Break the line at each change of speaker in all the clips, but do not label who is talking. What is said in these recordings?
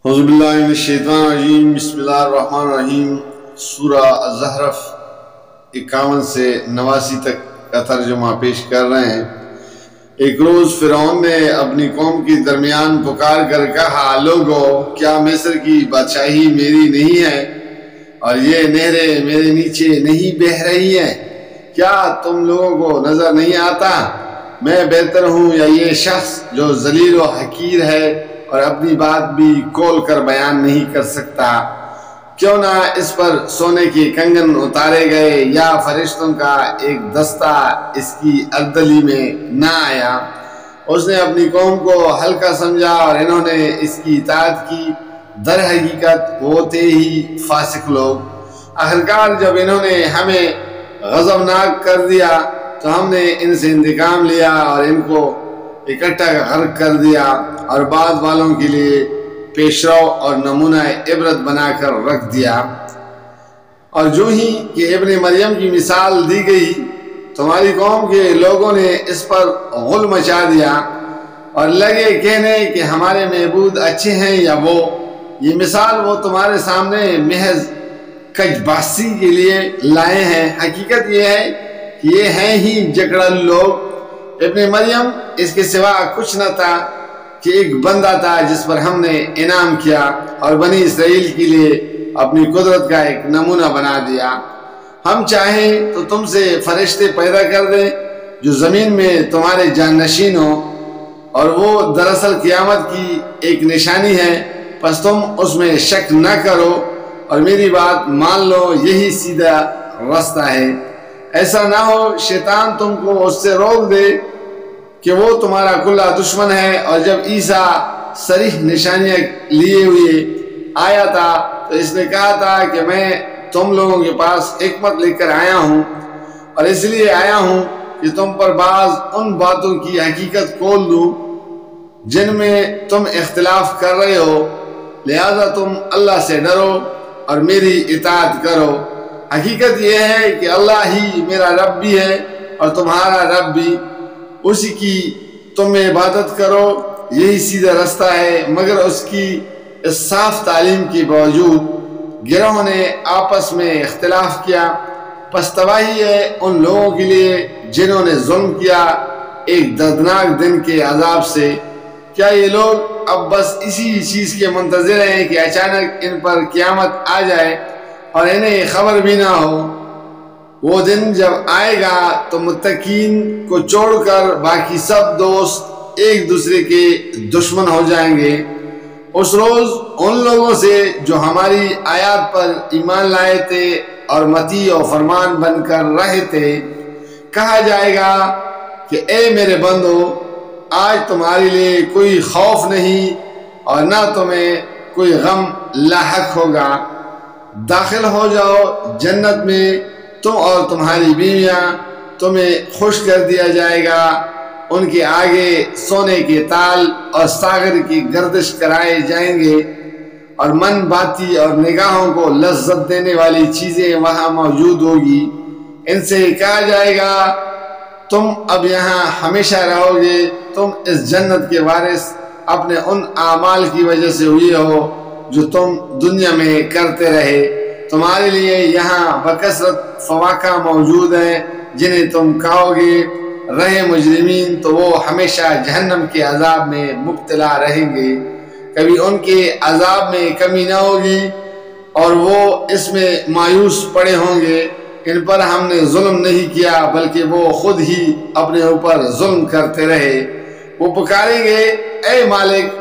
اعوذ باللہ من الشیطان الرجیم، بسم اللہ الرحمن الرحیم۔ سورہ الزخرف 51 سے 89 تک کا ترجمہ پیش کر رہے ہیں۔ ایک روز فرعون نے اپنی قوم کے درمیان پکار کر کہا، لوگو کیا مصر کی بادشاہی میری نہیں ہے اور یہ نہریں میرے نیچے نہیں بہہ رہی ہیں؟ کیا تم لوگوں کو نظر نہیں آتا میں بہتر ہوں یا یہ شخص جو ذلیل و حقیر ہے اور اپنی بات بھی کھول کر بیان نہیں کر سکتا؟ کیوں نہ اس پر سونے کے کنگن اتارے گئے یا فرشتوں کا ایک دستہ اس کی اردلی میں نہ آیا۔ اس نے اپنی قوم کو ہلکا سمجھا اور انہوں نے اس کی اطاعت کی، در حقیقت وہ تھے ہی فاسق لوگ۔ آخرکار جب انہوں نے ہمیں غضبناک کر دیا تو ہم نے ان سے انتقام لیا اور ان کو اکٹھا غرق کر دیا اور بعد والوں کے لیے پیشرو اور نمونہ عبرت بنا کر رکھ دیا۔ اور جو ہی کہ ابن مریم کی مثال دی گئی، تمہاری قوم کے لوگوں نے اس پر غل مچا دیا اور لگے کہنے کہ ہمارے معبود اچھے ہیں یا وہ۔ یہ مثال وہ تمہارے سامنے محض کج باسی کے لیے لائے ہیں، حقیقت یہ ہے کہ یہ ہیں ہی جکڑل لوگ۔ ابن مریم اس کے سوا کچھ نہ تھا کہ ایک بندہ تھا جس پر ہم نے انعام کیا اور بنی اسرائیل کے لیے اپنی قدرت کا ایک نمونہ بنا دیا۔ ہم چاہیں تو تم سے فرشتے پیدا کر دیں جو زمین میں تمہارے جانشین ہوں، اور وہ دراصل قیامت کی ایک نشانی ہے، پس تم اس میں شک نہ کرو اور میری بات مان لو، یہی سیدھا راستہ ہے۔ ایسا نہ ہو شیطان تم کو اس سے روک دے کہ وہ تمہارا کھلا دشمن ہے۔ اور جب عیسیٰ صریح نشانیاں لیے ہوئے آیا تھا تو اس نے کہا تھا کہ میں تم لوگوں کے پاس حکمت لے کر آیا ہوں، اور اس لیے آیا ہوں کہ تم پر بعض ان باتوں کی حقیقت کھول دوں جن میں تم اختلاف کر رہے ہو، لہذا تم اللہ سے ڈرو اور میری اطاعت کرو۔ حقیقت یہ ہے کہ اللہ ہی میرا رب بھی ہے اور تمہارا رب بھی، اسی کی تم عبادت کرو، یہی سیدھا راستہ ہے۔ مگر اس کی اس صاف تعلیم کے باوجود گروہوں نے آپس میں اختلاف کیا، پس تباہی ہے ان لوگوں کے لیے جنہوں نے ظلم کیا ایک دردناک دن کے عذاب سے۔ کیا یہ لوگ اب بس اسی چیز کے منتظر ہیں کہ اچانک ان پر قیامت آ جائے اور انہیں خبر بھی نہ ہو؟ وہ دن جب آئے گا تو متقین کو چھوڑ کر باقی سب دوست ایک دوسرے کے دشمن ہو جائیں گے۔ اس روز ان لوگوں سے جو ہماری آیات پر ایمان لائے تھے اور مطیع و فرمان بن کر رہے تھے کہا جائے گا کہ اے میرے بندو، آج تمہارے لیے کوئی خوف نہیں اور نہ تمہیں کوئی غم لاحق ہوگا۔ داخل ہو جاؤ جنت میں، تم اور تمہاری بیویاں، تمہیں خوش کر دیا جائے گا، ان کے آگے سونے کے تال اور ساغر کی گردش کرائے جائیں گے، اور من باتی اور نگاہوں کو لذت دینے والی چیزیں وہاں موجود ہوگی۔ ان سے کہا جائے گا تم اب یہاں ہمیشہ رہو گے، تم اس جنت کے وارث اپنے ان اعمال کی وجہ سے ہوئے ہو جو تم دنیا میں کرتے رہے۔ تمہارے لیے یہاں بکثرت فواکہ موجود ہیں جنہیں تم کھاؤ گے۔ رہے مجرمین تو وہ ہمیشہ جہنم کے عذاب میں مبتلا رہیں گے، کبھی ان کے عذاب میں کمی نہ ہوگی اور وہ اس میں مایوس پڑے ہوں گے۔ ان پر ہم نے ظلم نہیں کیا بلکہ وہ خود ہی اپنے اوپر ظلم کرتے رہے۔ وہ پکاریں گے، اے مالک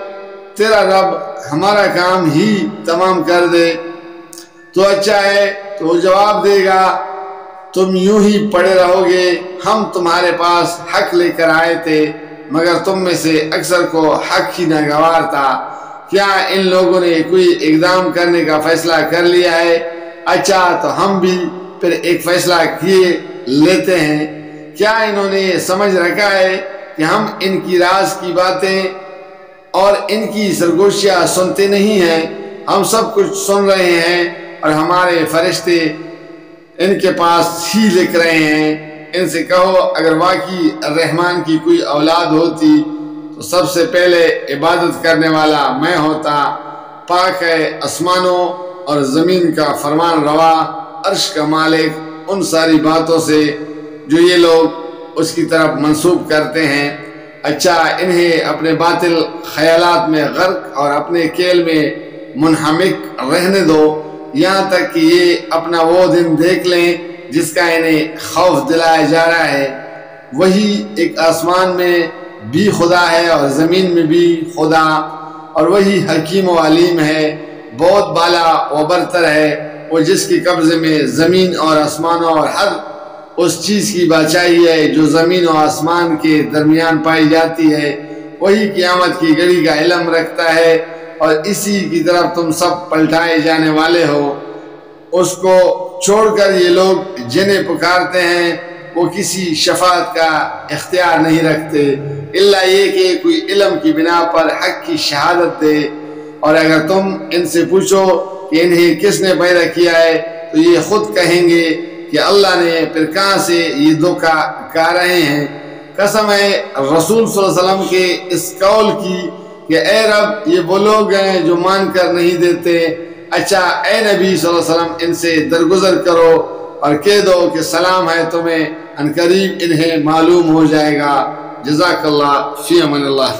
تیرا رب ہمارا کام ہی تمام کر دے تو اچھا ہے۔ تو وہ جواب دے گا، تم یوں ہی پڑے رہو گے، ہم تمہارے پاس حق لے کر آئے تھے مگر تم میں سے اکثر کو حق ہی ناگوار تھا۔ کیا ان لوگوں نے کوئی اقدام کرنے کا فیصلہ کر لیا ہے؟ اچھا تو ہم بھی پھر ایک فیصلہ کیے لیتے ہیں۔ کیا انہوں نے یہ سمجھ رکھا ہے کہ ہم ان کی راز کی باتیں اور ان کی سرگوشیاں سنتے نہیں ہیں؟ ہم سب کچھ سن رہے ہیں اور ہمارے فرشتے ان کے پاس ہی لکھ رہے ہیں۔ ان سے کہو اگر واقعی الرحمن کی کوئی اولاد ہوتی تو سب سے پہلے عبادت کرنے والا میں ہوتا، پاک ہے آسمانوں اور زمین کا فرمان روا، عرش کا مالک، ان ساری باتوں سے جو یہ لوگ اس کی طرف منسوب کرتے ہیں۔ اچھا انہیں اپنے باطل خیالات میں غرق اور اپنے کیل میں منہمک رہنے دو، یہاں تک کہ یہ اپنا وہ دن دیکھ لیں جس کا انہیں خوف دلایا جا رہا ہے۔ وہی ایک آسمان میں بھی خدا ہے اور زمین میں بھی خدا، اور وہی حکیم و علیم ہے، بہت بالا و برتر ہے۔ وہ جس کے قبضے میں زمین اور آسمانوں اور ہر اس چیز کی بادشاہی ہے جو زمین و آسمان کے درمیان پائی جاتی ہے، وہی قیامت کی گھڑی کا علم رکھتا ہے، اور اسی کی طرف تم سب پلٹائے جانے والے ہو۔ اس کو چھوڑ کر یہ لوگ جنہیں پکارتے ہیں وہ کسی شفاعت کا اختیار نہیں رکھتے، الا یہ کہ کوئی علم کی بنا پر حق کی شہادت دے۔ اور اگر تم ان سے پوچھو کہ انہیں کس نے پیدا کیا ہے تو یہ خود کہیں گے کہ اللہ نے، پھر کہاں سے یہ دھوکہ کھا رہے ہیں۔ قسم ہے رسول صلی اللہ علیہ وسلم کے اس قول کی کہ اے رب یہ وہ لوگ ہیں جو مان کر نہیں دیتے۔ اچھا اے نبی صلی اللہ علیہ وسلم ان سے درگزر کرو اور کہہ دو کہ سلام ہے تمہیں، ان قریب انہیں معلوم ہو جائے گا۔ جزاک اللہ، فی امان اللہ۔